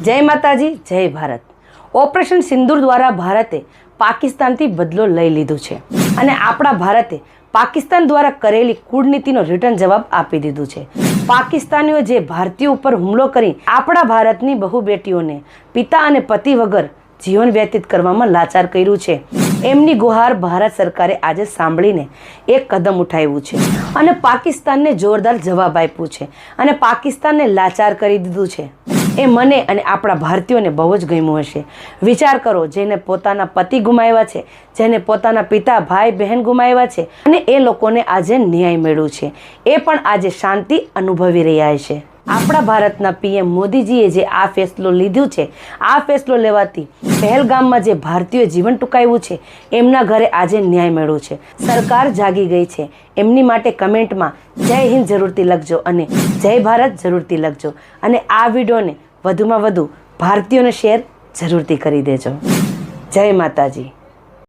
જય માતાજી, જય ભારત। ઓપરેશન સિંદૂર દ્વારા ભારતે પાકિસ્તાનથી બદલો લઈ લીધો છે અને આપણા ભારતે પાકિસ્તાન દ્વારા કરેલી કૂટનીતિનો રિટર્ન જવાબ આપી દીધો છે। પાકિસ્તાનીઓ જે ભારતીયો ઉપર હુમલો કરી આપણા ભારતની બહુ બેટીઓને પિતા અને પતિ વગર જીવન વ્યતીત કરવામાં લાચાર કર્યું છે, એમની ગુહાર ભારત સરકારે આજે સાંભળીને એક કદમ ઉઠાવ્યું છે અને પાકિસ્તાનને જોરદાર જવાબ આપ્યો છે અને પાકિસ્તાનને લાચાર કરી દીધું છે। એ મને અને આપણા ભારતીયોને બહુ જ ગમ્યું હશે। વિચાર કરો, જેને પોતાના પતિ ગુમાવ્યા છે, જેને પોતાના પિતા ભાઈ બહેન ગુમાવ્યા છે અને એ લોકોને આજે ન્યાય મળ્યો છે, એ પણ આજે શાંતિ અનુભવી રહ્યા છે। આપણા ભારતના પીએમ મોદીજીએ જે આ ફેસલો લીધો છે, આ ફેસલો લેવાથી પહેલગામમાં જે ભારતીયોએ જીવન ટૂંકાવ્યું છે એમના ઘરે આજે ન્યાય મળ્યો છે। સરકાર જાગી ગઈ છે। એમની માટે કમેન્ટમાં જય હિન્દ જરૂરથી લખજો અને જય ભારત જરૂરથી લખજો અને આ વિડીયોને વધુમાં વધુ ભારતીયોને શેર જરૂરથી કરી દેજો। જય માતાજી।